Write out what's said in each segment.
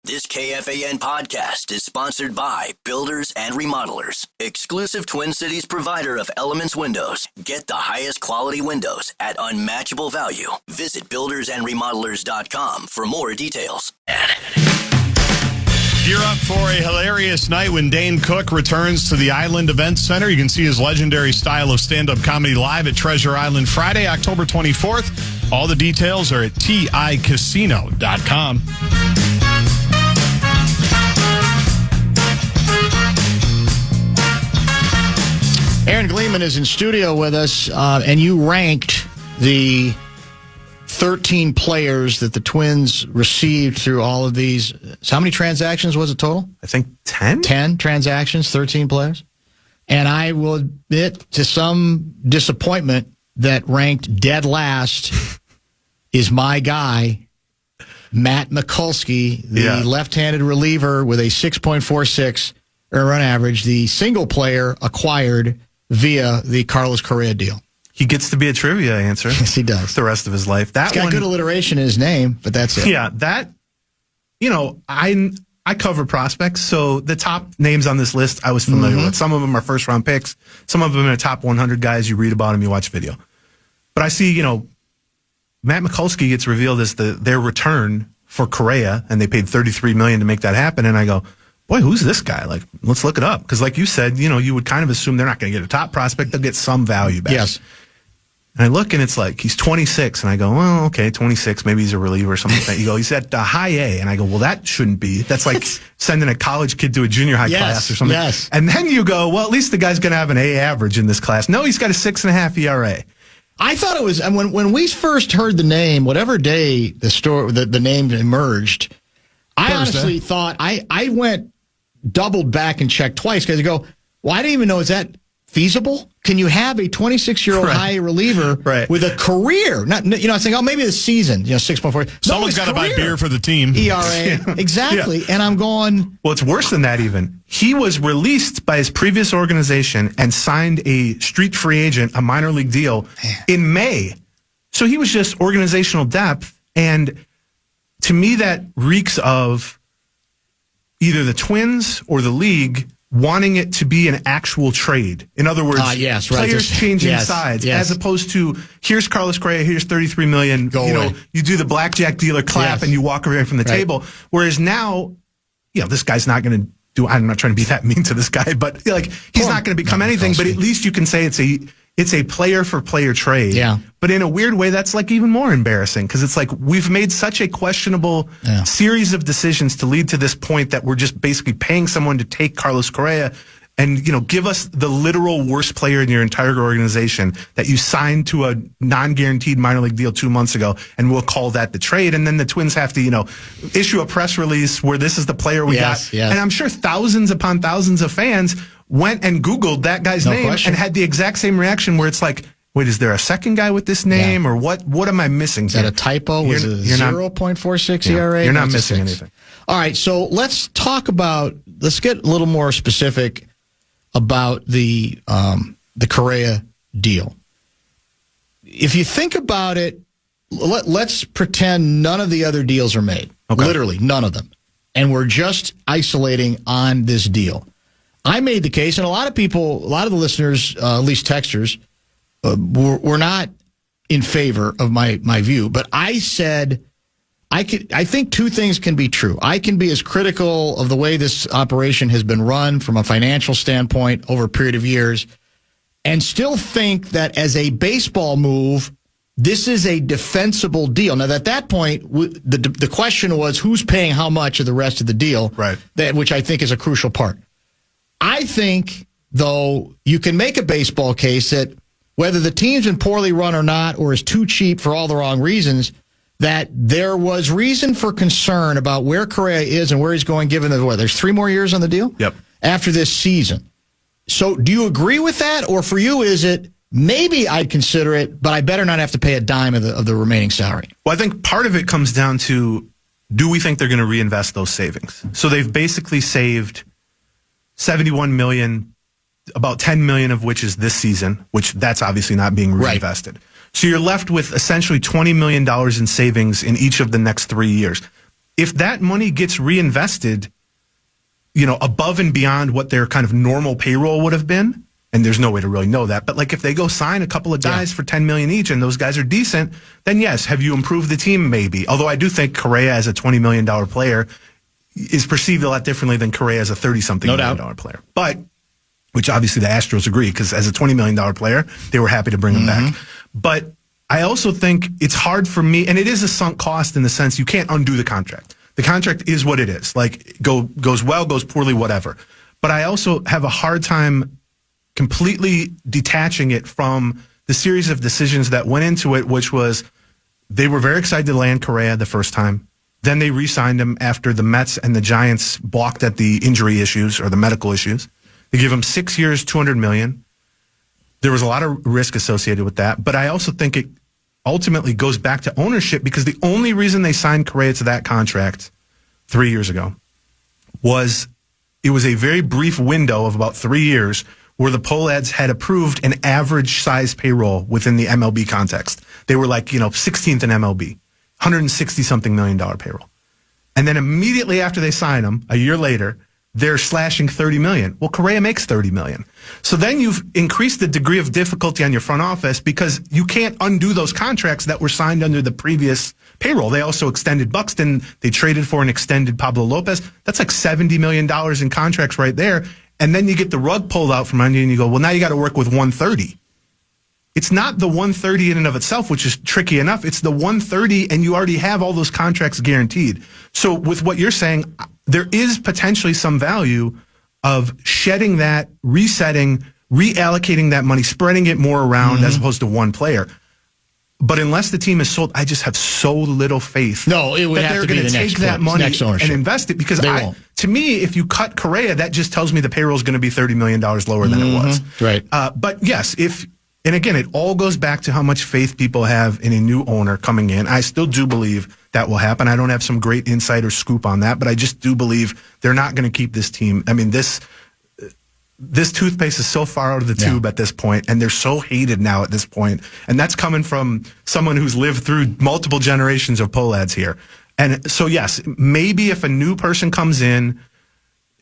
This KFAN podcast is sponsored by Builders and Remodelers, exclusive Twin Cities provider of Elements Windows. Get the highest quality windows at unmatchable value. Visit buildersandremodelers.com for more details. Gear up for a hilarious night when Dane Cook returns to the Island Event Center. You can see his legendary style of stand-up comedy live at Treasure Island Friday, October 24th. All the details are at ticasino.com. Aaron Gleeman is in studio with us, and you ranked the 13 players that the Twins received through all of these. So how many transactions was it total? I think 10? 10 transactions, 13 players. And I will admit to some disappointment that ranked dead last is my guy, Matt Mikulski, the left-handed reliever with a 6.46 earned run average, the single player acquired via the Carlos Correa deal. He gets to be a trivia answer. Yes, he does. The rest of his life. He's got good alliteration in his name, but that's it. Yeah, I cover prospects, so the top names on this list I was familiar with. Some of them are first-round picks. Some of them are top 100 guys. You read about them, you watch video. But I see, Matt Mikulski gets revealed as their return for Correa, and they paid $33 million to make that happen, and I go, boy, who's this guy? Like, let's look it up. Because like you said, you would kind of assume they're not going to get a top prospect. They'll get some value back. Yes. And I look, and it's like, he's 26. And I go, well, okay, 26. Maybe he's a reliever or something like that. You go, he's at high A. And I go, well, that shouldn't be. That's like sending a college kid to a junior high class or something. Yes. And then you go, well, at least the guy's going to have an A average in this class. No, he's got a 6.5 ERA. I thought it was, when we first heard the name, whatever day the name emerged, I honestly thought, I went, doubled back and checked twice because I go, well, I didn't even know, is that feasible? Can you have a 26-year-old high reliever with a career? Not, I was thinking, maybe the season, 6.4. Someone's got to buy beer for the team. ERA, exactly. Yeah. And I'm going. Well, it's worse than that even. He was released by his previous organization and signed a street free agent, a minor league deal in May. So he was just organizational depth. And to me, that reeks of either the Twins or the league wanting it to be an actual trade. In other words, players changing sides, as opposed to, here's Carlos Correa, here's $33 million. You do the blackjack dealer clap and you walk away from the table. Whereas now, this guy's not going to do, I'm not trying to be that mean to this guy, but he's not going to become anything, but at least you can say it's a player-for-player trade. Yeah. But in a weird way, that's like even more embarrassing because it's like we've made such a questionable series of decisions to lead to this point that we're just basically paying someone to take Carlos Correa and, give us the literal worst player in your entire organization that you signed to a non-guaranteed minor league deal 2 months ago, and we'll call that the trade. And then the Twins have to, issue a press release where this is the player we got. Yes. And I'm sure thousands upon thousands of fans went and Googled that guy's name and had the exact same reaction where it's like, wait, is there a second guy with this name or what am I missing? Is that a typo? Was it 0.46 ERA? You're not missing anything. All right, so let's get a little more specific about the Correa deal. If you think about it, let's pretend none of the other deals are made. Okay. Literally, none of them. And we're just isolating on this deal. I made the case, and a lot of the listeners, at least texters, were not in favor of my view. But I said, I think two things can be true. I can be as critical of the way this operation has been run from a financial standpoint over a period of years, and still think that as a baseball move, this is a defensible deal. Now, at that point, the question was who's paying how much of the rest of the deal, which I think is a crucial part. I think, though, you can make a baseball case that whether the team's been poorly run or not, or is too cheap for all the wrong reasons, that there was reason for concern about where Correa is and where he's going, given there's 3 more years on the deal? Yep. After this season. So do you agree with that? Or for you, is it maybe I'd consider it, but I better not have to pay a dime of the remaining salary? Well, I think part of it comes down to, do we think they're going to reinvest those savings? So they've basically saved $71 million, about $10 million of which is this season, which that's obviously not being reinvested. Right. So you're left with essentially $20 million in savings in each of the next 3 years. if that money gets reinvested, above and beyond what their kind of normal payroll would have been, and there's no way to really know that, but like if they go sign a couple of guys for $10 million each and those guys are decent, then yes, have you improved the team? Maybe. Although I do think Correa as a $20 million player is perceived a lot differently than Correa as a 30-something million player. But, which obviously the Astros agree, because as a $20 million player, they were happy to bring him back. But I also think it's hard for me, and it is a sunk cost in the sense you can't undo the contract. The contract is what it is. Like, goes well, goes poorly, whatever. But I also have a hard time completely detaching it from the series of decisions that went into it, which was they were very excited to land Correa the first time. Then they re-signed him after the Mets and the Giants balked at the injury issues or the medical issues. They give him 6 years, $200 million. There was a lot of risk associated with that. But I also think it ultimately goes back to ownership, because the only reason they signed Correa to that contract 3 years ago was it was a very brief window of about 3 years where the Pohlads had approved an average size payroll within the MLB context. They were like, 16th in MLB, $160-something million payroll. And then immediately after they sign him, a year later, they're slashing $30 million. Well, Correa makes $30 million. So then you've increased the degree of difficulty on your front office because you can't undo those contracts that were signed under the previous payroll. They also extended Buxton. They traded for and extended Pablo Lopez. That's like $70 million in contracts right there. And then you get the rug pulled out from under you and you go, well, now you got to work with 130. It's not the 130 in and of itself, which is tricky enough. It's the 130 and you already have all those contracts guaranteed. So with what you're saying, there is potentially some value of shedding that, resetting, reallocating that money, spreading it more around as opposed to one player. But unless the team is sold, I just have so little faith. No, it would that have to they're be going to take that money and invest it, because to me, if you cut Correa, that just tells me the payroll is going to be $30 million lower than it was. Right. But yes, and again, it all goes back to how much faith people have in a new owner coming in. I still do believe that will happen. I don't have some great insight or scoop on that, but I just do believe they're not going to keep this team. I mean, this toothpaste is so far out of the tube at this point, and they're so hated now at this point. And that's coming from someone who's lived through multiple generations of Pohlads here. And so, yes, maybe if a new person comes in,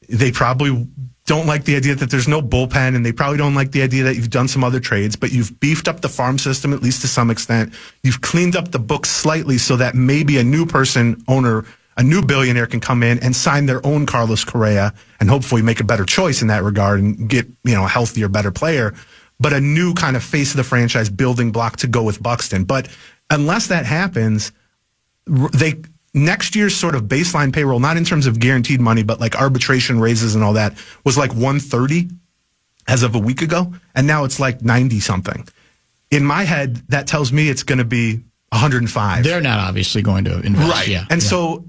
they probably don't like the idea that there's no bullpen, and they probably don't like the idea that you've done some other trades, but you've beefed up the farm system, at least to some extent. You've cleaned up the books slightly so that maybe a new owner, a new billionaire can come in and sign their own Carlos Correa and hopefully make a better choice in that regard and get, a healthier, better player, but a new kind of face of the franchise building block to go with Buxton. But unless that happens, next year's sort of baseline payroll, not in terms of guaranteed money, but like arbitration raises and all that, was like 130 as of a week ago. And now it's like 90 something. In my head, that tells me it's going to be 105. They're not obviously going to invest. Right. Yeah. And so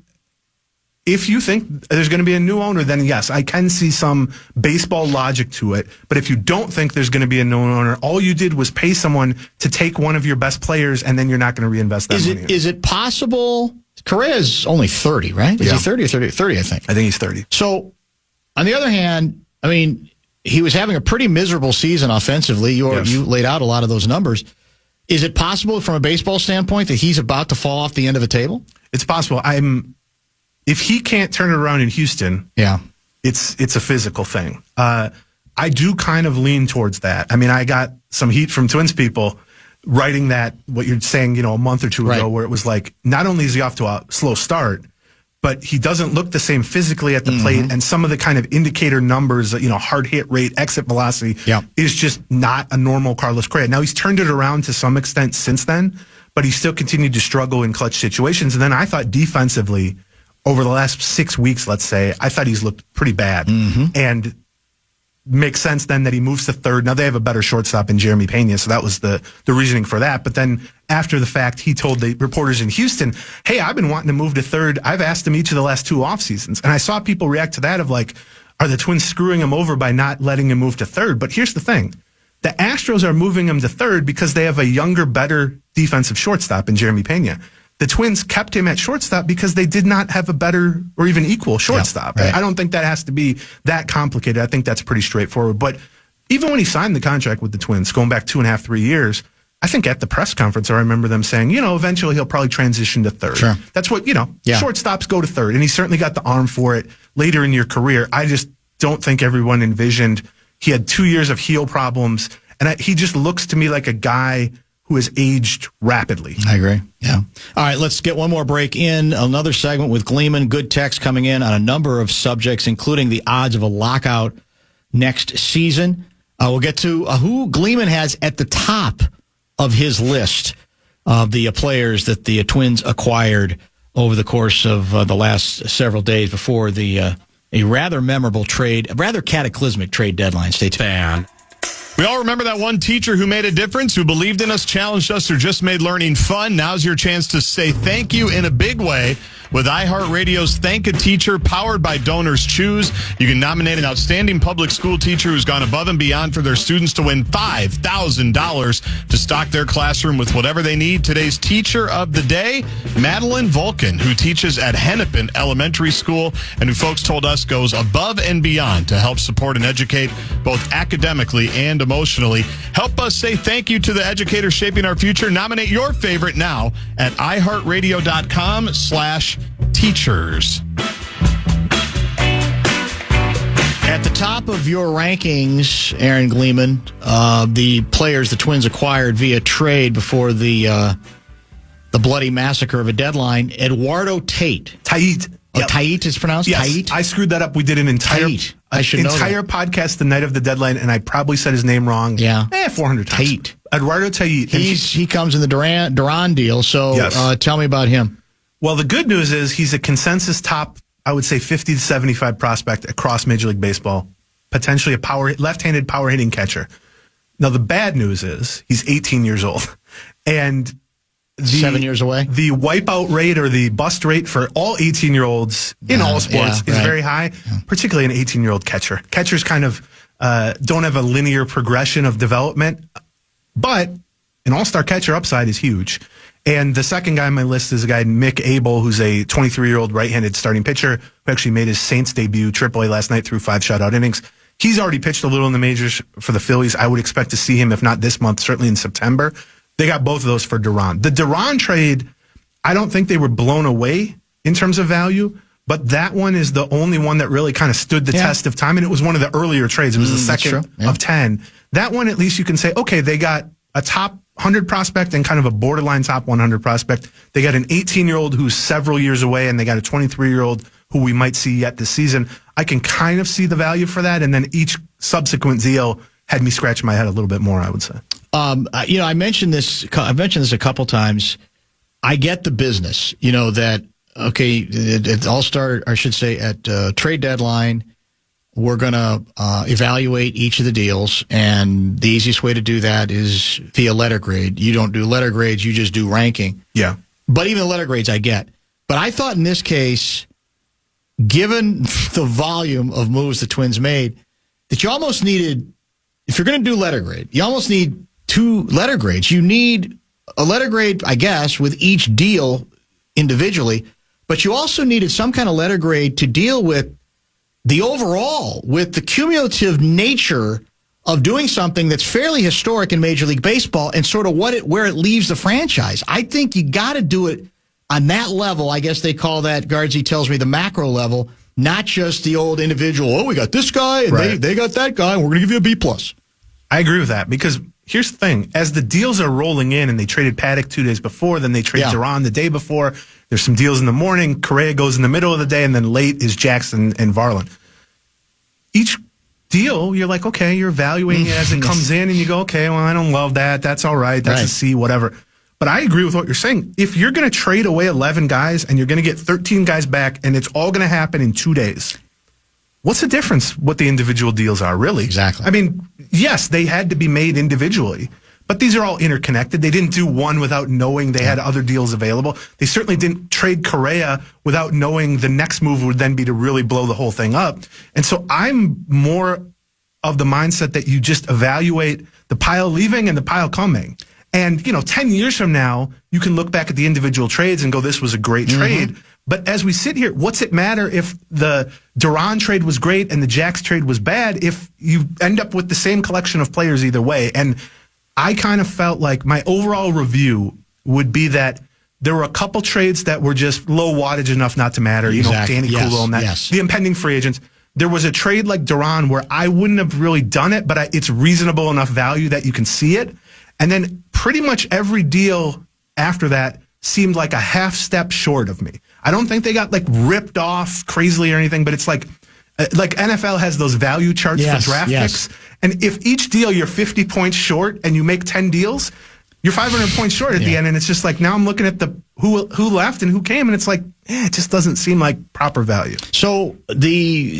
if you think there's going to be a new owner, then yes, I can see some baseball logic to it. But if you don't think there's going to be a new owner, all you did was pay someone to take one of your best players, and then you're not going to reinvest that money. Is it possible? Correa is only 30, right? Is he 30 or 30? 30, I think. I think he's 30. So, on the other hand, I mean, he was having a pretty miserable season offensively. You laid out a lot of those numbers. Is it possible from a baseball standpoint that he's about to fall off the end of a table? It's possible. If he can't turn it around in Houston, it's a physical thing. I do kind of lean towards that. I mean, I got some heat from Twins people writing that, what you're saying, a month or two ago, where it was like, not only is he off to a slow start, but he doesn't look the same physically at the plate, and some of the kind of indicator numbers, hard hit rate, exit velocity, is just not a normal Carlos Correa. Now, he's turned it around to some extent since then, but he still continued to struggle in clutch situations. And then I thought defensively, over the last 6 weeks, let's say, I thought he's looked pretty bad. And makes sense then that he moves to third. Now they have a better shortstop in Jeremy Pena, so that was the reasoning for that. But then after the fact, he told the reporters in Houston, hey, I've been wanting to move to third. I've asked him each of the last 2 off seasons. And I saw people react to that of like, are the Twins screwing him over by not letting him move to third? But here's the thing. The Astros are moving him to third because they have a younger, better defensive shortstop in Jeremy Pena. The Twins kept him at shortstop because they did not have a better or even equal shortstop. I don't think that has to be that complicated. I think that's pretty straightforward. But even when he signed the contract with the Twins, going back 2.5, 3 years, I think at the press conference, I remember them saying, eventually he'll probably transition to third. Sure. That's what, shortstops go to third. And he certainly got the arm for it later in your career. I just don't think everyone envisioned. He had 2 years of heel problems. And he just looks to me like a guy who has aged rapidly. I agree. Yeah. All right, let's get one more break in. Another segment with Gleeman. Good text coming in on a number of subjects, including the odds of a lockout next season. We'll get to who Gleeman has at the top of his list of the players that the Twins acquired over the course of the last several days before a rather memorable trade, a rather cataclysmic trade deadline. Stay tuned. We all remember that one teacher who made a difference, who believed in us, challenged us, or just made learning fun. Now's your chance to say thank you in a big way with iHeartRadio's Thank a Teacher, powered by Donors Choose. You can nominate an outstanding public school teacher who's gone above and beyond for their students to win $5,000 to stock their classroom with whatever they need. Today's Teacher of the Day, Madeline Vulcan, who teaches at Hennepin Elementary School and who folks told us goes above and beyond to help support and educate both academically and emotionally. Help us say thank you to the educators shaping our future. Nominate your favorite now at iHeartRadio.com/teachers. At the top of your rankings, Aaron Gleeman, the players the Twins acquired via trade before the bloody massacre of a deadline, Eduardo Tate. Tate. Yep. Tate is pronounced? Yes, Tate? I screwed that up. We did an entire podcast the night of the deadline, and I probably said his name wrong. 400 times. Tate. Eduardo Tate. He comes in the Duran deal, so yes. Tell me about him. Well, the good news is he's a consensus top, I would say 50 to 75 prospect across Major League Baseball, potentially a left-handed power-hitting catcher. Now, the bad news is he's 18 years old, and 7 years away. The wipeout rate or the bust rate for all 18-year-olds in all sports is very high, particularly an 18-year-old catcher. Catchers kind of don't have a linear progression of development, but an all-star catcher upside is huge. And the second guy on my list is a guy, Mick Abel, who's a 23-year-old right-handed starting pitcher who actually made his Saints debut, AAA last night, through 5 shutout innings. He's already pitched a little in the majors for the Phillies. I would expect to see him, if not this month, certainly in September. They got both of those for Duran. The Duran trade, I don't think they were blown away in terms of value, but that one is the only one that really kind of stood the test of time, and it was one of the earlier trades. It was the second of 10. That one, at least you can say, okay, they got a top 100 prospect and kind of a borderline top 100 prospect. They got an 18-year-old who's several years away, and they got a 23-year-old who we might see yet this season. I can kind of see the value for that, and then each subsequent deal had me scratching my head a little bit more, I would say. I mentioned this. I've mentioned this a couple times. I get the business. That it all started. I should say at trade deadline, we're going to evaluate each of the deals, and the easiest way to do that is via letter grade. You don't do letter grades; you just do ranking. Yeah. But even the letter grades, I get. But I thought in this case, given the volume of moves the Twins made, that you almost needed, if you're going to do letter grade, you almost need 2 letter grades. You need a letter grade, I guess, with each deal individually, but you also needed some kind of letter grade to deal with the overall, with the cumulative nature of doing something that's fairly historic in Major League Baseball and sort of where it leaves the franchise. I think you got to do it on that level. I guess they call that, Guardsy tells me, the macro level, not just the old individual, we got this guy and they got that guy, and we're going to give you a B+. I agree with that, because here's the thing. As the deals are rolling in, and they traded Paddock 2 days before, then they trade Duran the day before. There's some deals in the morning. Correa goes in the middle of the day, and then late is Jackson and Varland. Each deal, you're like, okay, you're evaluating it as it comes in, and you go, okay, well, I don't love that. That's all right. That's a C, whatever. But I agree with what you're saying. If you're going to trade away 11 guys, and you're going to get 13 guys back, and it's all going to happen in 2 days, what's the difference what the individual deals are, really? Exactly. I mean, yes, they had to be made individually, but these are all interconnected. They didn't do one without knowing they had other deals available. They certainly didn't trade Correa without knowing the next move would then be to really blow the whole thing up. And so I'm more of the mindset that you just evaluate the pile leaving and the pile coming. And, 10 years from now, you can look back at the individual trades and go, this was a great trade. But as we sit here, what's it matter if the Duran trade was great and the Jax trade was bad if you end up with the same collection of players either way? And I kind of felt like my overall review would be that there were a couple trades that were just low wattage enough not to matter. Exactly. Danny Kulo and that. Yes. The impending free agents. There was a trade like Duran where I wouldn't have really done it, but it's reasonable enough value that you can see it. And then pretty much every deal after that seemed like a half step short of me. I don't think they got like ripped off crazily or anything, but it's like NFL has those value charts for draft picks. And if each deal you're 50 points short and you make 10 deals, you're 500 points short at the end. And it's just like, now I'm looking at the who left and who came, and it's like, it just doesn't seem like proper value. So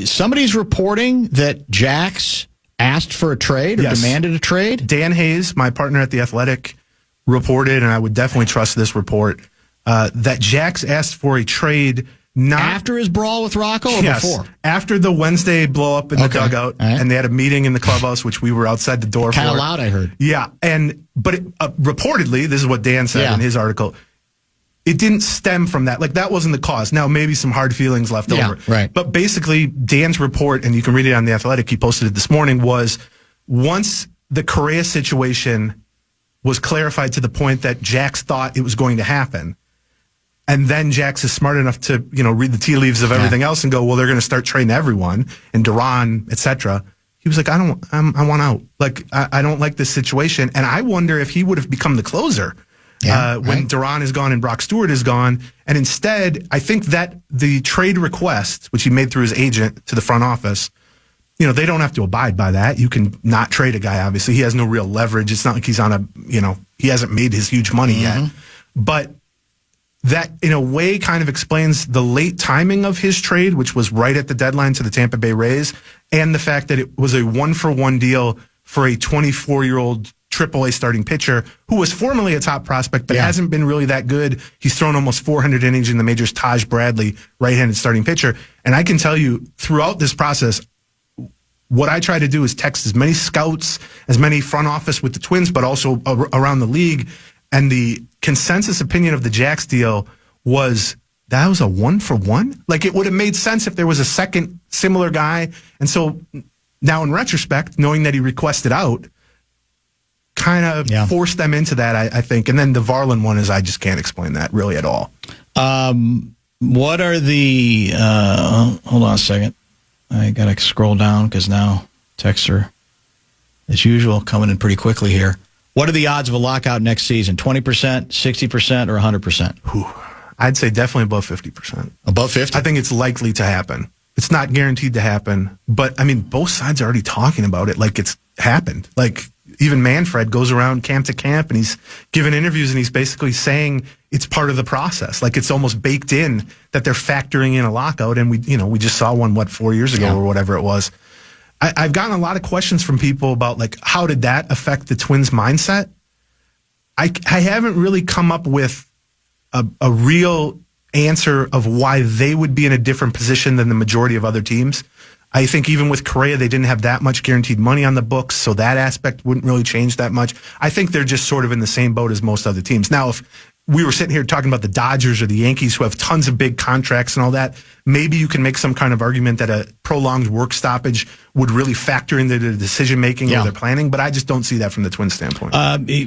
somebody's reporting that Jax asked for a trade or demanded a trade? Dan Hayes, my partner at The Athletic, reported, and I would definitely trust this report, that Jax asked for a trade after his brawl with Rocco or before? After the Wednesday blow up in the dugout, and they had a meeting in the clubhouse, which we were outside the door for. Kind of loud, I heard. Yeah, but reportedly, this is what Dan said in his article, it didn't stem from that. Like, that wasn't the cause. Now, maybe some hard feelings left over. Right. But basically, Dan's report, and you can read it on The Athletic, he posted it this morning, was once the Correa situation was clarified to the point that Jax thought it was going to happen, and then Jax is smart enough to, read the tea leaves of everything else and go, well, they're going to start trading everyone, and Duran, etc. He was like, I want out. Like, I don't like this situation. And I wonder if he would have become the closer when Duran is gone and Brock Stewart is gone. And instead, I think that the trade request, which he made through his agent to the front office, they don't have to abide by that. You can not trade a guy, obviously. He has no real leverage. It's not like he's on he hasn't made his huge money yet. But that, in a way, kind of explains the late timing of his trade, which was right at the deadline to the Tampa Bay Rays, and the fact that it was a 1-for-1 deal for a 24-year-old AAA starting pitcher who was formerly a top prospect, but hasn't been really that good. He's thrown almost 400 innings in the majors. Taj Bradley, right-handed starting pitcher. And I can tell you, throughout this process, what I try to do is text as many scouts, as many front office with the Twins, but also around the league. And the consensus opinion of the Jax deal was that was a 1-for-1. Like, it would have made sense if there was a second similar guy. And so now, in retrospect, knowing that he requested out, kind of forced them into that, I think. And then the Varland one is, I just can't explain that really at all. What are the hold on a second. I got to scroll down because now texts are, as usual, coming in pretty quickly here. What are the odds of a lockout next season? 20%, 60%, or 100%? I'd say definitely above 50%. Above 50? I think it's likely to happen. It's not guaranteed to happen. But, I mean, both sides are already talking about it like it's happened. Like, even Manfred goes around camp to camp, and he's giving interviews, and he's basically saying it's part of the process. Like, it's almost baked in that they're factoring in a lockout. And we just saw one, 4 years ago or whatever it was. I've gotten a lot of questions from people about, like, how did that affect the Twins' mindset? I haven't really come up with a real answer of why they would be in a different position than the majority of other teams. I think even with Correa, they didn't have that much guaranteed money on the books, so that aspect wouldn't really change that much. I think they're just sort of in the same boat as most other teams. Now, if we were sitting here talking about the Dodgers or the Yankees who have tons of big contracts and all that, maybe you can make some kind of argument that a prolonged work stoppage would really factor into the decision-making or their planning, but I just don't see that from the Twins' standpoint.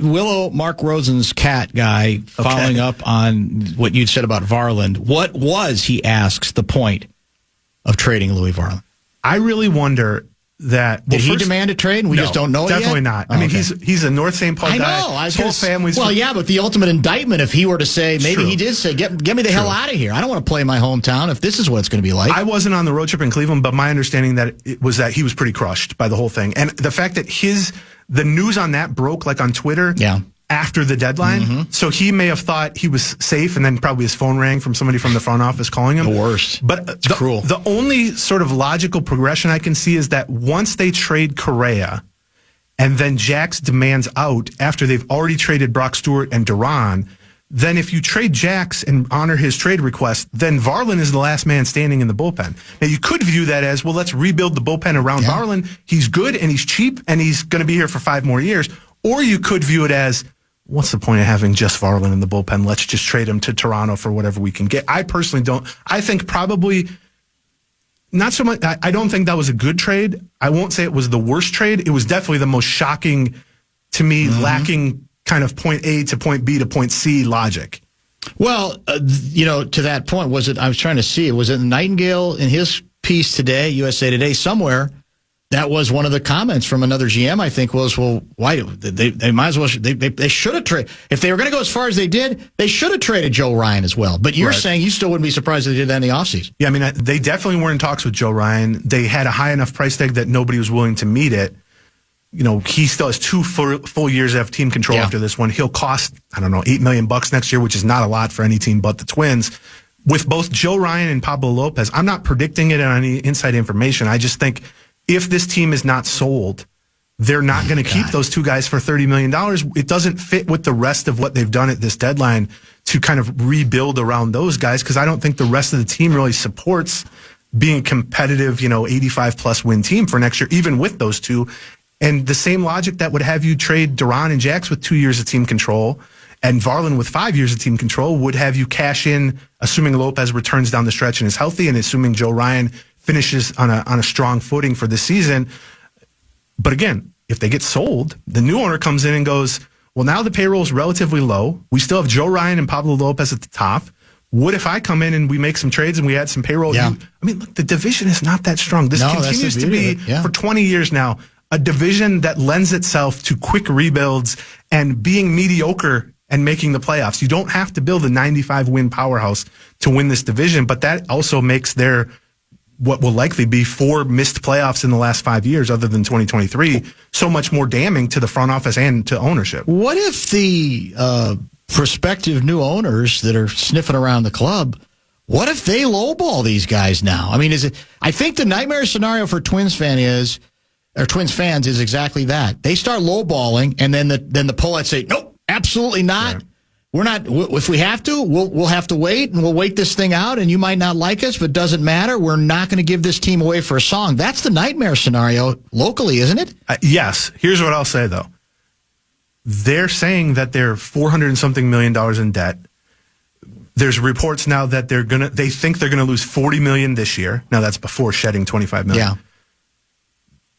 Willow, Mark Rosen's cat guy, following up on what you'd said about Varland, what was, he asks, the point of trading Louis Varland? I really wonder that... Did he demand a trade and we just don't know it yet? Definitely not. I mean, he's a North St. Paul guy. I know. His whole family's... Well, yeah, but the ultimate indictment, if he were to say, maybe he did say, get me the hell out of here. I don't want to play in my hometown if this is what it's going to be like. I wasn't on the road trip in Cleveland, but my understanding that it was that he was pretty crushed by the whole thing. And the fact that the news on that broke, like, on Twitter... after the deadline. So he may have thought he was safe, and then probably his phone rang from somebody from the front office calling him. The worst. But it's cruel. The only sort of logical progression I can see is that once they trade Correa and then Jax demands out after they've already traded Brock Stewart and Duran, then if you trade Jax and honor his trade request, then Varland is the last man standing in the bullpen. Now, you could view that as, well, let's rebuild the bullpen around Varland. He's good and he's cheap and he's going to be here for 5 more years. Or you could view it as, what's the point of having just Varland in the bullpen? Let's just trade him to Toronto for whatever we can get. I personally don't. I think probably not so much. I don't think that was a good trade. I won't say it was the worst trade. It was definitely the most shocking to me lacking kind of point A to point B to point C logic. Well, to that point, I was trying to see, was it Nightingale in his piece today, USA Today, somewhere, that was one of the comments from another GM, I think, was, well, why? They might as well, they should have traded. If they were going to go as far as they did, they should have traded Joe Ryan as well. But you're saying you still wouldn't be surprised if they did that in the offseason. Yeah, I mean, they definitely were in talks with Joe Ryan. They had a high enough price tag that nobody was willing to meet it. He still has 2 full years of team control after this one. He'll cost, $8 million next year, which is not a lot for any team but the Twins. With both Joe Ryan and Pablo Lopez, I'm not predicting it on any inside information. I just think if this team is not sold, they're not going to keep those 2 guys for $30 million. It doesn't fit with the rest of what they've done at this deadline to kind of rebuild around those guys, because I don't think the rest of the team really supports being competitive, 85-plus win team for next year, even with those 2. And the same logic that would have you trade Duran and Jax with 2 years of team control and Varland with 5 years of team control would have you cash in, assuming Lopez returns down the stretch and is healthy, and assuming Joe Ryan finishes on a strong footing for this season. But again, if they get sold, the new owner comes in and goes, well, now the payroll is relatively low. We still have Joe Ryan and Pablo Lopez at the top. What if I come in and we make some trades and we add some payroll? Yeah. Look, the division is not that strong. This continues to be, for 20 years now, a division that lends itself to quick rebuilds and being mediocre and making the playoffs. You don't have to build a 95-win powerhouse to win this division, but that also makes their what will likely be 4 missed playoffs in the last 5 years, other than 2023, so much more damning to the front office and to ownership. What if the prospective new owners that are sniffing around the club, what if they lowball these guys now? I mean, I think the nightmare scenario for Twins fans is exactly that. They start lowballing, and then the Polettes say, nope, absolutely not. Right. We're not. If we have to, we'll have to wait, and we'll wait this thing out. And you might not like us, but it doesn't matter. We're not going to give this team away for a song. That's the nightmare scenario locally, isn't it? Yes. Here's what I'll say though. They're saying that they're $400-something million in debt. There's reports now that they think they're gonna lose $40 million this year. Now that's before shedding $25 million. Yeah.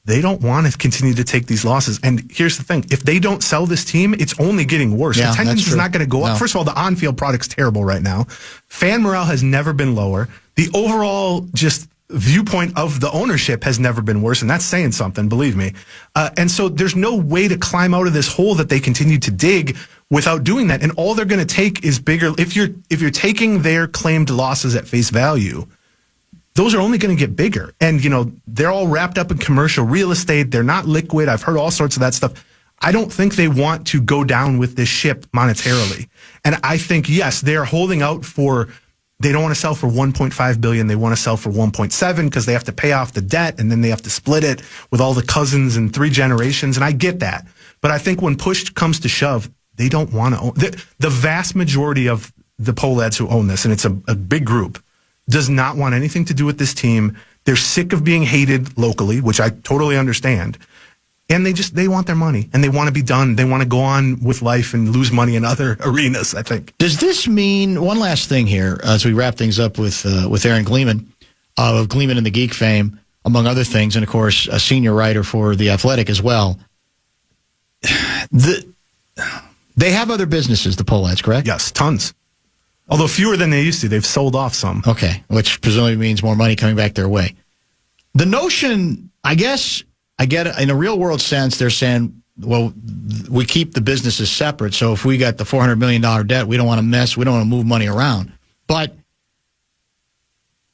They don't want to continue to take these losses. And here's the thing. If they don't sell this team, it's only getting worse. Yeah, attendance is not going to go up. No. First of all, the on-field product's terrible right now. Fan morale has never been lower. The overall just viewpoint of the ownership has never been worse, and that's saying something, believe me. And so there's no way to climb out of this hole that they continue to dig without doing that. And all they're going to take is bigger. If you're taking their claimed losses at face value, those are only going to get bigger. And, they're all wrapped up in commercial real estate. They're not liquid. I've heard all sorts of that stuff. I don't think they want to go down with this ship monetarily. And I think, yes, they're holding out they don't want to sell for $1.5 billion. They want to sell for $1.7 because they have to pay off the debt, and then they have to split it with all the cousins and 3 generations. And I get that. But I think when push comes to shove, they don't want to own. The vast majority of the Polettes who own this, and it's a big group, does not want anything to do with this team. They're sick of being hated locally, which I totally understand. And they want their money, and they want to be done. They want to go on with life and lose money in other arenas, I think. Does this mean, one last thing here, as we wrap things up with Aaron Gleeman, of Gleeman and the Geek fame, among other things, and of course, a senior writer for The Athletic as well. They have other businesses, the Polettes, correct? Yes, tons. Although fewer than they used to. They've sold off some. Okay, which presumably means more money coming back their way. The notion, I guess, I get it. In a real world sense, they're saying, well, we keep the businesses separate. So if we got the $400 million debt, we don't want to mess. We don't want to move money around. But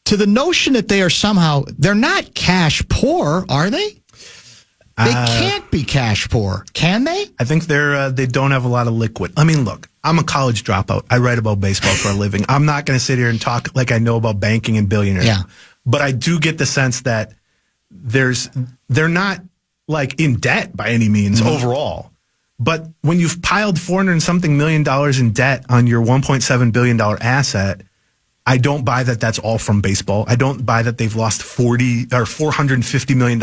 to the notion that they're not cash poor, are they? They can't be cash poor, can they? I think they don't have a lot of liquid. I mean, look, I'm a college dropout. I write about baseball for a living. I'm not going to sit here and talk like I know about banking and billionaires. Yeah. But I do get the sense that they're not like in debt by any means overall. But when you've piled $400-something million in debt on your $1.7 billion asset, I don't buy that that's all from baseball. I don't buy that they've lost $450 million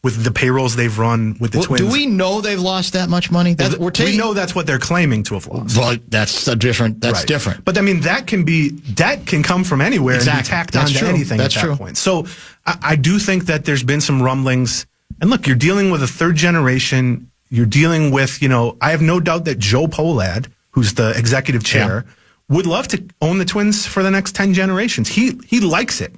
with the payrolls they've run with the Twins. Do we know they've lost that much money? We know that's what they're claiming to have lost. Well, that's different. But I mean, debt can come from anywhere and be tacked onto anything at that point. So I do think that there's been some rumblings. And look, you're dealing with a third generation You're dealing with, I have no doubt that Joe Polad, who's the executive chair, would love to own the Twins for the next 10 generations. He likes it.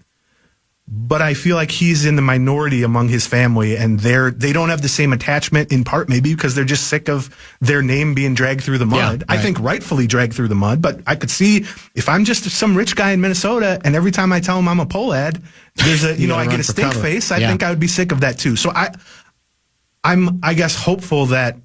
But I feel like he's in the minority among his family, and they don't have the same attachment, in part maybe because they're just sick of their name being dragged through the mud. Yeah, right. I think rightfully dragged through the mud, but I could see if I'm just some rich guy in Minnesota, and every time I tell him I'm a Polad, there's a I get a stink face. I think I would be sick of that too. So I'm I guess hopeful that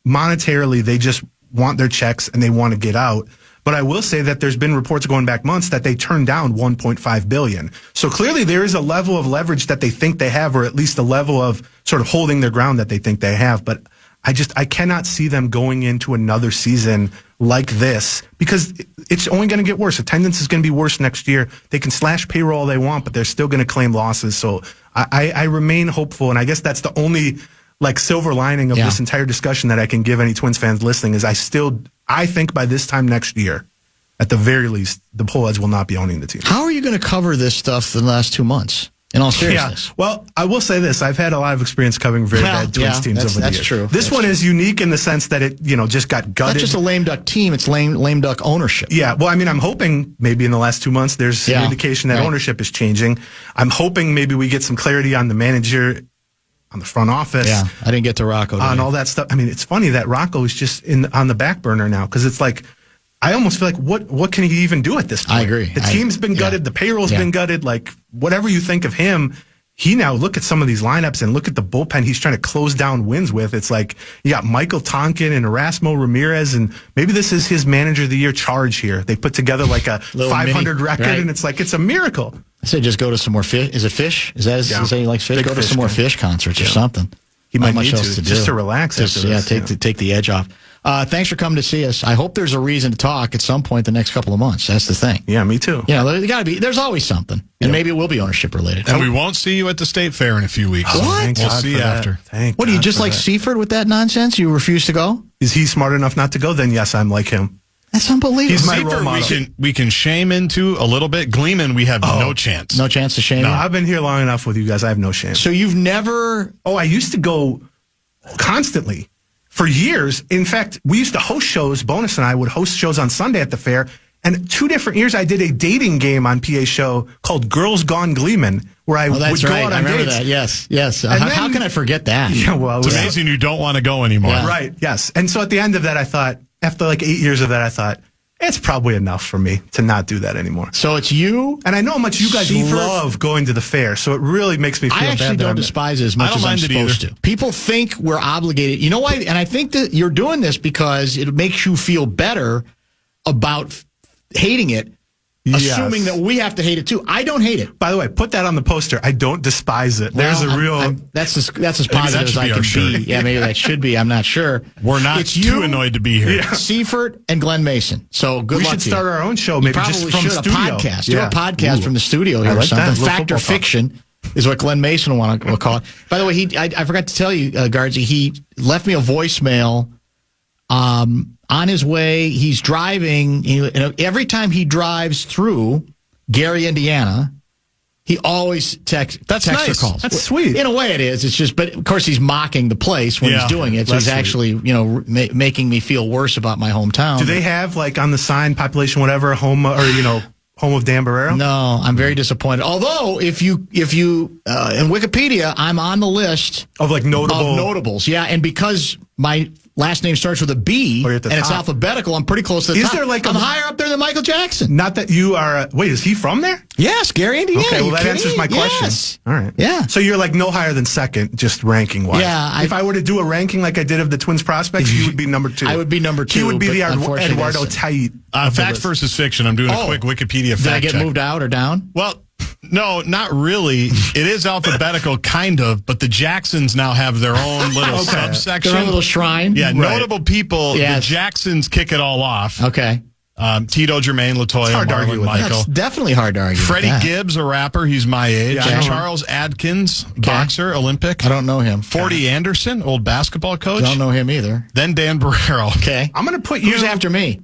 monetarily they just want their checks and they want to get out. But I will say that there's been reports going back months that they turned down $1.5 billion. So clearly there is a level of leverage that they think they have, or at least a level of sort of holding their ground that they think they have. But I cannot see them going into another season like this because it's only going to get worse. Attendance is going to be worse next year. They can slash payroll all they want, but they're still going to claim losses. So I remain hopeful, and I guess that's the only silver lining of this entire discussion that I can give any Twins fans listening is I think by this time next year, at the very least, the Polads will not be owning the team. How are you going to cover this stuff in the last 2 months? In all seriousness. Yeah. Well, I will say this. I've had a lot of experience covering very bad Twins teams over the years. That's true. This one is unique in the sense that it, just got gutted. Not just a lame duck team, it's lame duck ownership. Yeah. Well, I'm hoping maybe in the last 2 months there's an indication that ownership is changing. I'm hoping maybe we get some clarity on the manager, on the front office. Yeah, I didn't get to Rocco. On all that stuff. It's funny that Rocco is just on the back burner now because it's like, I almost feel like what can he even do at this point? I agree. The team's been gutted. The payroll's been gutted. Whatever you think of him, he now look at some of these lineups and look at the bullpen he's trying to close down wins with. It's like you got Michael Tonkin and Erasmo Ramirez, and maybe this is his manager of the year charge here. They put together a 500 record, and it's like it's a miracle. I say just go to some more fish. Is it Fish? Is that is he likes Fish? Go to some more Fish concerts or something. He might Not much need else to do. just to relax. Take the edge off. Thanks for coming to see us. I hope there's a reason to talk at some point the next couple of months. That's the thing. Yeah, me too. There's always something. And maybe it will be ownership related. And we won't see you at the State Fair in a few weeks. What? We'll see you after. What, are you just like Seifert with that nonsense? You refuse to go? Is he smart enough not to go? Then yes, I'm like him. That's unbelievable. He's my role model. We can shame into a little bit. Gleeman, we have no chance. No chance to shame No, you? I've been here long enough with you guys. I have no shame. So you've never... I used to go constantly for years. In fact, we used to host shows. Bonus and I would host shows on Sunday at the fair. And 2 different years, I did a dating game on PA show called Girls Gone Gleeman, where I would go out on I remember dates. that. Yes. How can I forget that? Yeah, well, It's amazing you don't want to go anymore. Yeah. Right, yes. And so at the end of that, I thought, after 8 years of that, I thought, it's probably enough for me to not do that anymore. So it's you. And I know how much you guys love going to the fair, so it really makes me feel bad. I actually don't despise it as much as I'm supposed to. People think we're obligated. You know why? And I think that you're doing this because it makes you feel better about hating it, assuming that we have to hate it too. I don't hate it. By the way, put that on the poster. I don't despise it. There's a real... That's as positive as I can be. Yeah, maybe that should be. I'm not sure. We're not too annoyed to be here. Yeah. Seifert and Glenn Mason. So good luck to you. We should start our own show, maybe just from should, studio. A podcast. Do a podcast from the studio here or something. Fact or fiction is what Glenn Mason will call it. By the way, I forgot to tell you, Guardsy, he left me a voicemail on his way. He's driving. Every time he drives through Gary, Indiana, he always texts nice. or calls. That's sweet. In a way, it is. It's just, but of course, he's mocking the place when he's doing it. So he's actually, making me feel worse about my hometown. Do they have on the sign, population, whatever, home or home of Dan Barrero? No, I'm very disappointed. Although, if you in Wikipedia, I'm on the list of notables. Yeah, and because my last name starts with a B and it's alphabetical, I'm pretty close to the top. I'm higher up there than Michael Jackson. Not that you are... wait, is he from there? Yes, Gary, Indiana. Okay, well, that answers my question. Yes. All right. Yeah. So you're no higher than second, just ranking-wise. Yeah. If I were to do a ranking like I did of the Twins prospects, you would be number 2. I would be number 2. He would be the Eduardo Tait. Fact versus fiction. I'm doing a quick Wikipedia fact check. Did I get check. moved out or down? Well... No, not really. It is alphabetical, kind of, but the Jacksons now have their own little subsection. Their own little shrine? Yeah, notable people. Yes. The Jacksons kick it all off. Okay. Tito, Jermaine, Latoya, Marlon, Michael. That's definitely hard to argue Freddie with that. Gibbs, a rapper. He's my age. Yeah. Charles Adkins, boxer, Olympic. I don't know him. 40 Anderson, old basketball coach. Don't know him either. Then Dan Barrero. Okay. I'm going to put you... Who's after me?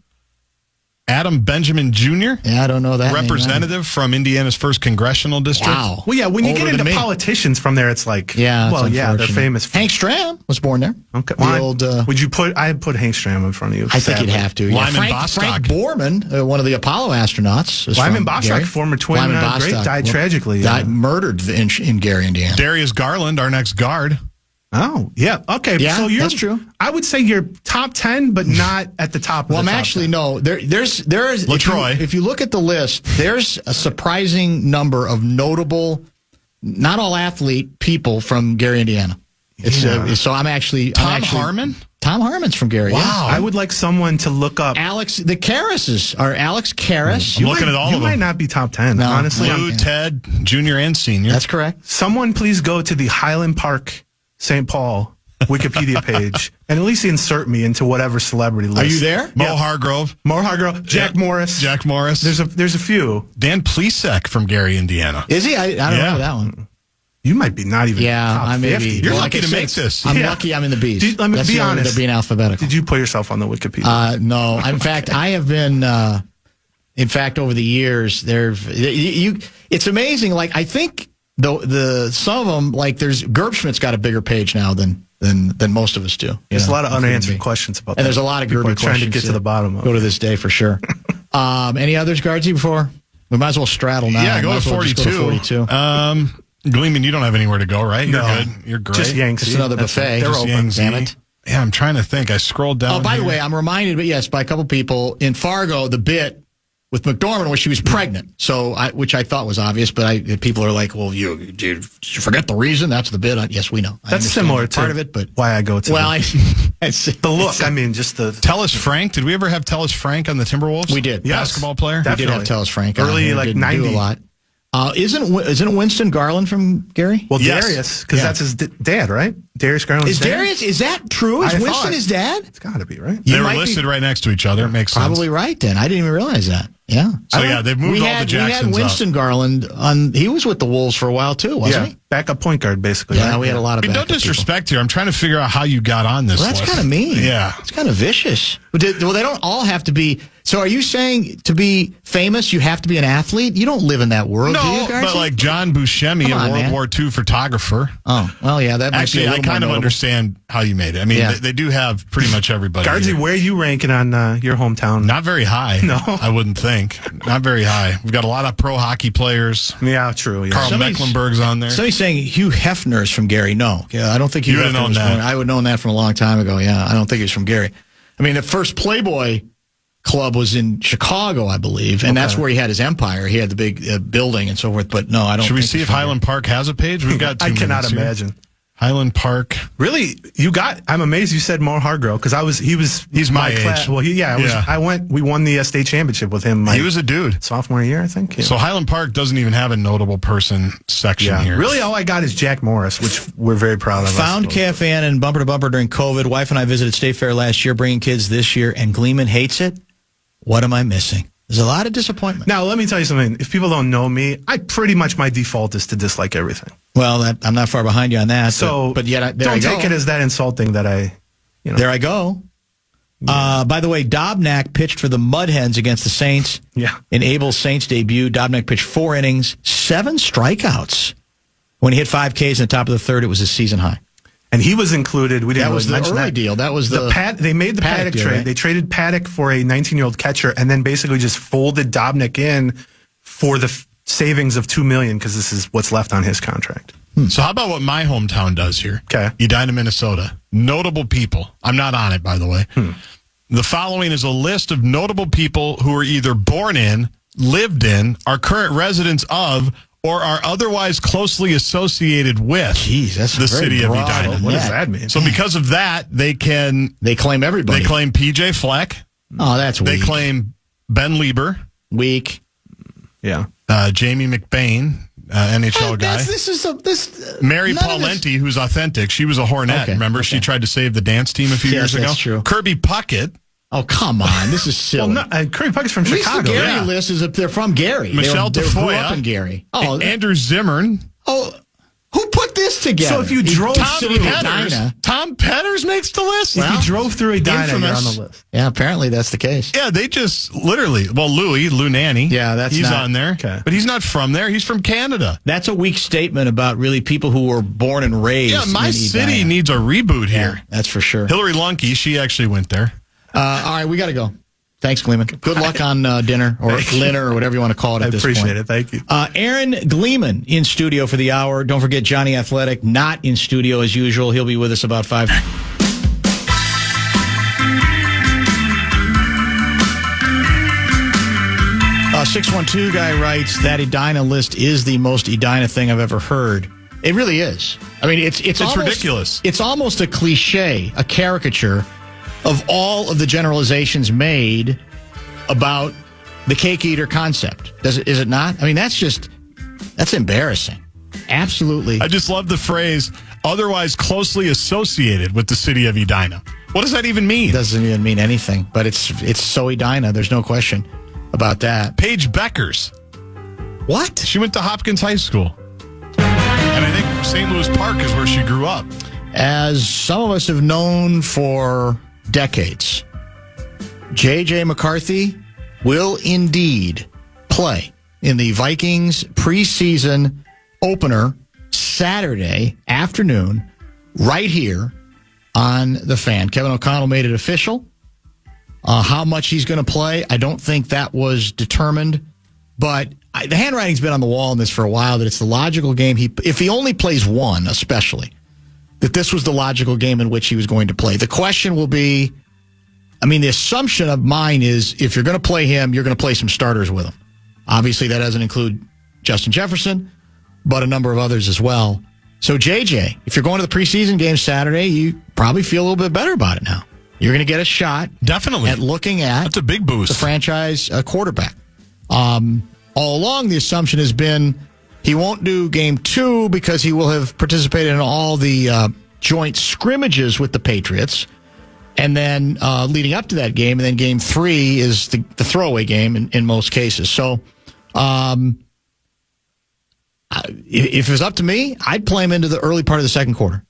Adam Benjamin Jr., Yeah, I don't know that representative from Indiana's 1st congressional district. Wow. Well, yeah, when you Older get than into me. politicians from there, it's like, Yeah, it's well, yeah, they're unfortunate. famous. Hank Stram was born there. Okay. The old, would you put? I'd put Hank Stram in front of you. I think you'd have to. Yeah. Lyman Frank Bostock. Borman, one of the Apollo astronauts. is Lyman from Bostock, Gary. former twin, Lyman great, Bostock died tragically. Died murdered in Gary, Indiana. Darius Garland, our next guard. Oh, yeah. Okay. Yeah, so that's true. I would say you're top 10, but not at the top. Well, of I'm the top actually 10. no. There's LaTroy. If you look at the list, there's a surprising number of notable, not all athlete people from Gary, Indiana. So I'm actually Tom Harmon? Tom Harmon's from Gary. Wow. I would like someone to look up. The Karrases are Alex Karras. I'm looking at all you of might them. not be top 10, No. honestly. Lou, Ted, Jr. and Senior. That's correct. Someone please go to the Highland Park, St. Paul Wikipedia page and at least insert me into whatever celebrity list. Are you there? Mo Hargrove. Mo Hargrove, Jack Morris. Jack Morris. There's a few. Dan Plesek from Gary, Indiana. Is he? I don't Yeah. know that one. You might be not even top I may 50. be. You're Well, lucky like I to said, make this. I'm Yeah. lucky I'm in the B's. Let me That's be the only- honest. They're being alphabetical. Did you put yourself on the Wikipedia? No. In fact, I have been. In fact, over the years, it's amazing. Like I think the some of them, like there's Gerbschmidt's got a bigger page now than most of us do. There's a lot of unanswered questions about that. And there's a lot of People Gerby are trying to questions get to the bottom of Go it. to this day for sure. Any others, Guardsy, before? We might as well straddle now. Yeah, go Might to as well just 42. Gleeman, you don't have anywhere to go, right? You're No. good. You're great. Just Yanks. Just another buffet. They're Just open. Yangtze. Damn it. Yeah, I'm trying to think. I scrolled down. Oh, by the here. way, I'm reminded, but yes, by a couple people in Fargo, the bit with McDormand where she was pregnant. So, which I thought was obvious, but people are like, "Well, did you forget the reason? That's the bit." Yes, we know. I That's understand similar to part of it, but why I go to well, the look. I mean, just the Tellis Frank. Did we ever have Tellis Frank on the Timberwolves? We did. Yes. Basketball player. we did have Tellis Frank on Early, here. like, Didn't 90. do a lot. Isn't Winston Garland from Gary? well, Yes. Darius, because Yeah. that's his dad, right? Darius Garland's Is dad. Darius? Is that true? Is I Winston thought. his dad? It's got to be right. They You were might be listed right next to each other. It makes sense. Probably right then. I didn't even realize that. Yeah. So, yeah, they've moved all the We had Jacksons Winston Garland on. He was with the Wolves for a while too, wasn't he? Backup point guard, basically. Yeah, right? we had a lot of. I mean, no backup people. disrespect here. I'm trying to figure out how you got on this Well, that's list. kind of mean. Yeah. It's kind of vicious. Well, they don't all have to be. So are you saying to be famous, you have to be an athlete? You don't live in that world, do you, No, Garcia? but like John Buscemi, Come a on, World man. War II photographer. Oh, well, yeah, that might Actually, be a I little kind of more notable. understand how you made it. I mean, Yeah. they do have pretty much everybody. Guardsy, here. where are you ranking on your hometown? Not very high. No. I wouldn't think. Not very high. We've got a lot of pro hockey players. Yeah, true. Yeah. Carl Somebody's- Mecklenburg's on there. Somebody's saying Hugh Hefner's from Gary. No, yeah, I don't think Hugh You would have Hefner known was that. from. I would have known that from a long time ago. Yeah, I don't think he was from Gary. I mean, the first Playboy club was in Chicago, I believe, and that's where he had his empire. He had the big building and so forth. But no, I don't. Should we think see he's if from Highland Park has a page? We've got. 2 I cannot minutes here. imagine. Highland Park. Really, I'm amazed you said Mo Hargrove because He's my class. age. Well, Yeah. we won the state championship with him. He was a dude. sophomore year, I think. Yeah. So Highland Park doesn't even have a notable person section yeah. here. Really, all I got is Jack Morris, which we're very proud of. Found KFAN and Bumper to Bumper during COVID. Wife and I visited State Fair last year, bringing kids this year, and Gleeman hates it. What am I missing? There's a lot of disappointment. Now, let me tell you something. If people don't know me, I pretty much my default is to dislike everything. Well, I'm not far behind you on that. So, but yet, don't take it as that insulting that I, There I go. By the way, Dobnak pitched for the Mud Hens against the Saints. Yeah. In Abel's Saints debut, Dobnak pitched 4 innings, 7 strikeouts. When he hit 5 Ks in the top of the third, it was his season high. And he was included. We didn't That was really the mention early that. deal. That was They made the Paddock deal, trade. right? They traded Paddock for a 19-year-old catcher, and then basically just folded Dobnik in for the savings of $2 million because this is what's left on his contract. So how about what my hometown does here? Okay. Edina, Minnesota. Notable people. I'm not on it, by the way. The following is a list of notable people who are either born in, lived in, are current residents of, or are otherwise closely associated with Jeez, that's the very city of broad. Edina. What Yeah. does that mean? So because of that, they claim everybody. PJ Fleck. Oh, that's They weak. claim Ben Lieber, Weak. Yeah. Jamie McBain, NHL guy. Mary none of this- Paulenti, who's authentic. She was a Hornet. Okay, Remember, she tried to save the dance team a few Yes, years ago. that's true. Kirby Puckett, Oh, come on. This is silly. Well, no, Curry Puck's from At least Chicago. the Gary yeah. list is if they're from Gary. Michelle they grew Tafoya, up in Gary. Oh, Andrew Zimmern, who put this list together. So if you drove through Tom Petters makes the list? If you drove through Edina, you're on the list. Yeah, apparently that's the case. Yeah, they just literally, Lou Nanny. Yeah, he's not, on there. Okay. But he's not from there. He's from Canada. That's a weak statement about really people who were born and raised. Yeah, my in city Edina. needs a reboot here. Yeah, that's for sure. Hillary Lunke, she actually went there. All right, we got to go. Thanks, Gleeman. Good luck on dinner or dinner or whatever you want to call it at this point. I appreciate it. Thank you. Aaron Gleeman in studio for the hour. Don't forget Johnny Athletic, not in studio as usual. He'll be with us about 5. 612 guy writes, that Edina list is the most Edina thing I've ever heard. It really is. I mean, it's almost ridiculous. It's almost a cliche, a caricature of all of the generalizations made about the cake eater concept. Is it not? I mean, that's embarrassing. Absolutely. I just love the phrase, otherwise closely associated with the city of Edina. What does that even mean? It doesn't even mean anything, but it's so Edina. There's no question about that. Paige Beckers. What? She went to Hopkins High School. And I think St. Louis Park is where she grew up. As some of us have known for decades, J.J. McCarthy will indeed play in the Vikings preseason opener Saturday afternoon right here on the Fan. Kevin O'Connell made it official. How much he's going to play, I don't think that was determined. But the handwriting's been on the wall in this for a while that it's the logical game. If he only plays one, especially, that this was the logical game in which he was going to play. The question will be, the assumption of mine is if you're going to play him, you're going to play some starters with him. Obviously, that doesn't include Justin Jefferson, but a number of others as well. So, JJ, if you're going to the preseason game Saturday, you probably feel a little bit better about it now. You're going to get a shot. Definitely. At looking at that's a big boost. The franchise quarterback. All along, the assumption has been he won't do game 2 because he will have participated in all the joint scrimmages with the Patriots. And then leading up to that game, and then game 3 is the throwaway game in most cases. So if it was up to me, I'd play him into the early part of the second quarter.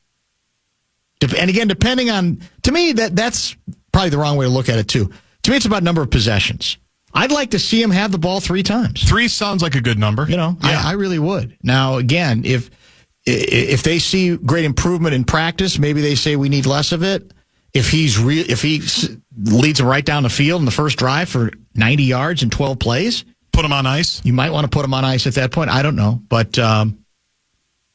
And again, depending on, to me, that's probably the wrong way to look at it, too. To me, it's about number of possessions. I'd like to see him have the ball 3 times. 3 sounds like a good number. Yeah. I really would. Now, again, if they see great improvement in practice, maybe they say we need less of it. If he leads them right down the field in the first drive for 90 yards and 12 plays. Put him on ice? You might want to put him on ice at that point. I don't know. But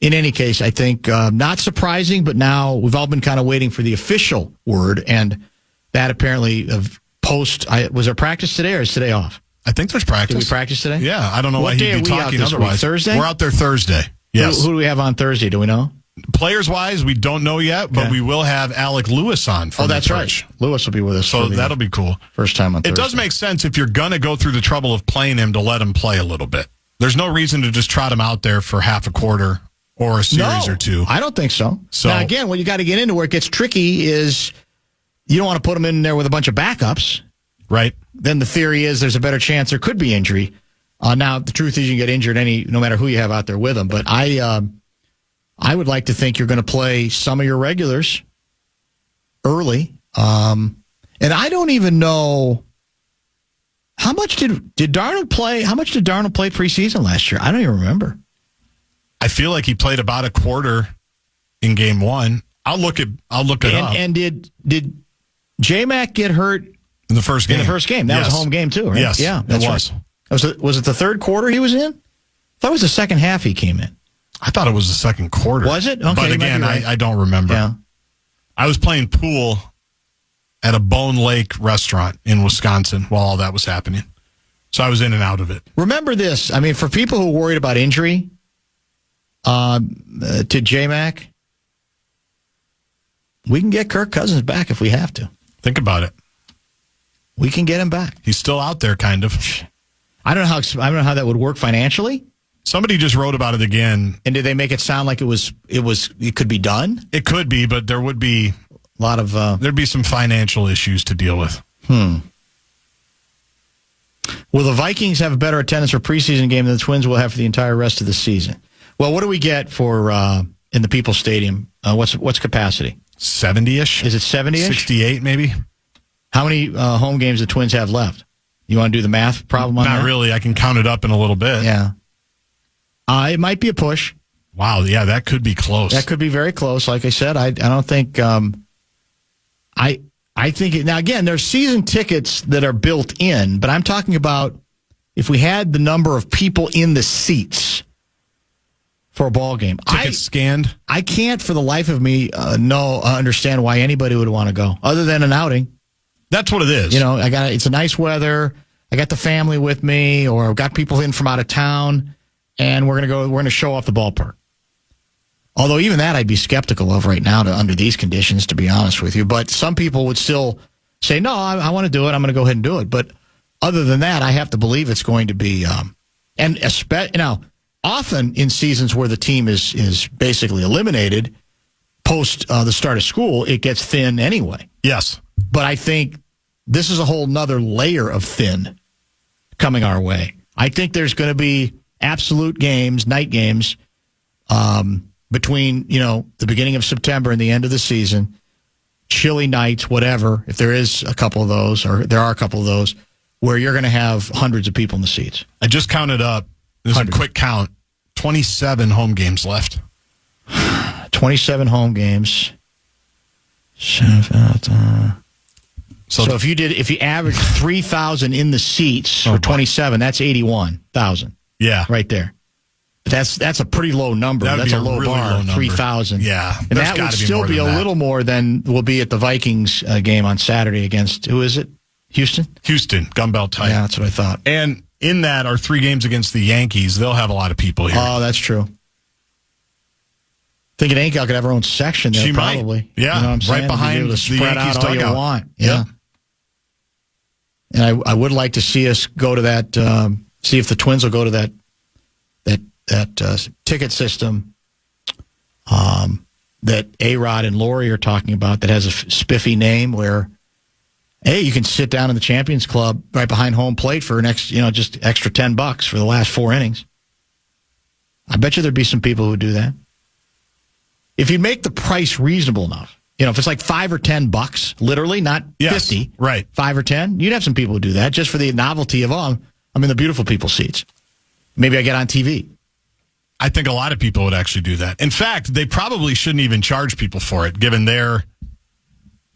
in any case, I think not surprising, but now we've all been kind of waiting for the official word, and that apparently was there practice today or is today off? I think there's practice. Did we practice today? Yeah, I don't know why he'd be talking otherwise. Week? Thursday? We're out there Thursday. Yes. Who do we have on Thursday? Do we know? Players-wise, we don't know yet, but we will have Alec Lewis on. That's right. Lewis will be with us. So that'll be cool. First time on Thursday. It does make sense if you're going to go through the trouble of playing him to let him play a little bit. There's no reason to just trot him out there for half a quarter or a series or 2. I don't think so. Now, again, what you got to get into where it gets tricky is you don't want to put him in there with a bunch of backups. Right. Then the theory is there's a better chance there could be injury. Now, the truth is you can get injured no matter who you have out there with him. But I would like to think you're going to play some of your regulars early. And I don't even know how much did Darnold play? How much did Darnold play preseason last year? I don't even remember. I feel like he played about a quarter in game 1. I'll look it up. And did J-Mac get hurt in the first game? In the first game. That was a home game too, right? Yes. Yeah, that was. Right. Was it the third quarter he was in? I thought it was the second half he came in. I thought it was the second quarter. Was it? Okay, but again, right. I don't remember. Yeah. I was playing pool at a Bone Lake restaurant in Wisconsin while all that was happening. So I was in and out of it. Remember this. For people who are worried about injury to J-Mac, we can get Kirk Cousins back if we have to. Think about it. We can get him back. He's still out there, kind of. I don't know how that would work financially. Somebody just wrote about it again. And did they make it sound like it could be done? It could be, but there would be a lot of there'd be some financial issues to deal with. Will the Vikings have a better attendance for preseason game than the Twins will have for the entire rest of the season? Well, what do we get for in the People's Stadium? What's capacity? 70-ish. Is it 70-ish? 68 maybe. How many home games the Twins have left? You want to do the math problem on that? Not really. I can count it up in a little bit. Yeah. It might be a push. Wow, yeah, that could be close. That could be very close. Like I said, I don't think I think now again, there's season tickets that are built in, but I'm talking about if we had the number of people in the seats for a ball game. Tickets scanned? I can't for the life of me understand why anybody would want to go other than an outing. That's what it is. You know, it's a nice weather. I got the family with me, or I've got people in from out of town, and we're going to show off the ballpark. Although even that I'd be skeptical of right now under these conditions, to be honest with you. But some people would still say, no, I want to do it. I'm going to go ahead and do it. But other than that, I have to believe it's going to be, now, often in seasons where the team is basically eliminated, post the start of school, it gets thin anyway. Yes. But I think this is a whole nother layer of thin coming our way. I think there's going to be absolute games, night games, between, the beginning of September and the end of the season, chilly nights, whatever, if there is a couple of those, or there are a couple of those, where you're going to have hundreds of people in the seats. I just counted up. There's a quick count. 27 home games left. 27 home games. So if you average 3,000 in the seats for 27, that's 81,000. Yeah. Right there. That's a pretty low number. That's a low bar, 3,000. Yeah. And that would still be a little more than will be at the Vikings game on Saturday against, who is it? Houston, Gunbelt Tight. Yeah, that's what I thought. And in that are 3 games against the Yankees. They'll have a lot of people here. Oh, that's true. Thinking Ankel could have her own section there, probably. Might. Yeah, you know what I'm saying? right behind to the spread Yankees out all dugout. you want. Yeah. And I would like to see us go to that, see if the Twins will go to that ticket system that A-Rod and Lori are talking about that has a spiffy name where, hey, you can sit down in the Champions Club right behind home plate for just extra $10 for the last 4 innings. I bet you there'd be some people who would do that. If you make the price reasonable enough, if it's like $5 or $10, literally, not 50, right? 5 or 10, you'd have some people who do that just for the novelty of, I'm in the beautiful people seats. Maybe I get on TV. I think a lot of people would actually do that. In fact, they probably shouldn't even charge people for it, given their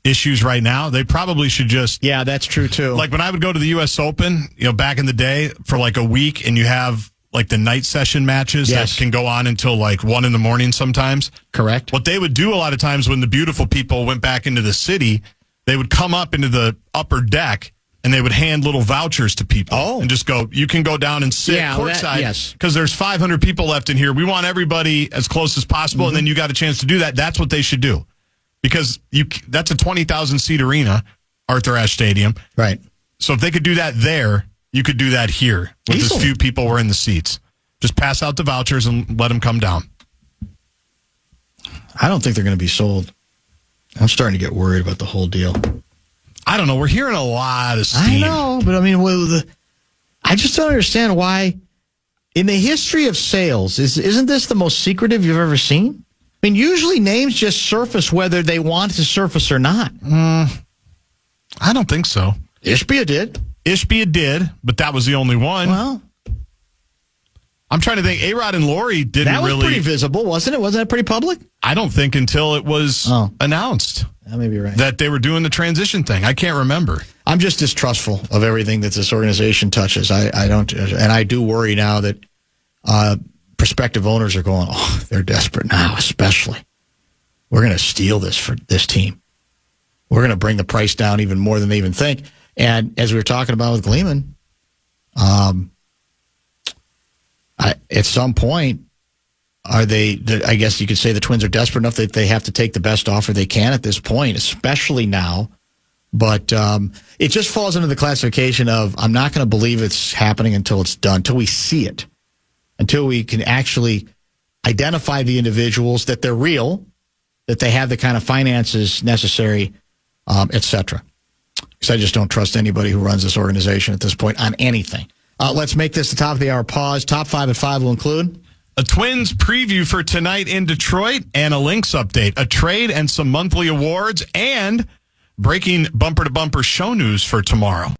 issues right now. They probably should just... Yeah, that's true, too. Like when I would go to the U.S. Open, back in the day, for like a week, and you have like the night session matches that can go on until like 1 in the morning sometimes. Correct. What they would do a lot of times when the beautiful people went back into the city, they would come up into the upper deck and they would hand little vouchers to people and just go, you can go down and sit courtside because there's 500 people left in here. We want everybody as close as possible, and then you got a chance to do that. That's what they should do because that's a 20,000 seat arena, Arthur Ashe Stadium. Right. So if they could do that there, you could do that here with as few people were in the seats. Just pass out the vouchers and let them come down. I don't think they're going to be sold. I'm starting to get worried about the whole deal. I don't know. We're hearing a lot of steam. I know, but I mean, I just don't understand why. In the history of sales, isn't this the most secretive you've ever seen? I mean, usually names just surface whether they want to surface or not. I don't think so. Ishbia did, but that was the only one. Well, I'm trying to think. A-Rod and Lori didn't really... That was pretty visible, wasn't it? Wasn't that pretty public? I don't think until it was announced. That may be right. That they were doing the transition thing. I can't remember. I'm just distrustful of everything that this organization touches. I don't, and I do worry now that prospective owners are going, they're desperate now, especially. We're going to steal this for this team. We're going to bring the price down even more than they even think. And as we were talking about with Gleeman, at some point, I guess you could say the Twins are desperate enough that they have to take the best offer they can at this point, especially now. But it just falls into the classification of I'm not going to believe it's happening until it's done, until we see it, until we can actually identify the individuals, that they're real, that they have the kind of finances necessary, et cetera. Because I just don't trust anybody who runs this organization at this point on anything. Let's make this the top of the hour pause. Top 5 at 5 will include... A Twins preview for tonight in Detroit and a Lynx update, a trade and some monthly awards, and breaking bumper-to-bumper show news for tomorrow.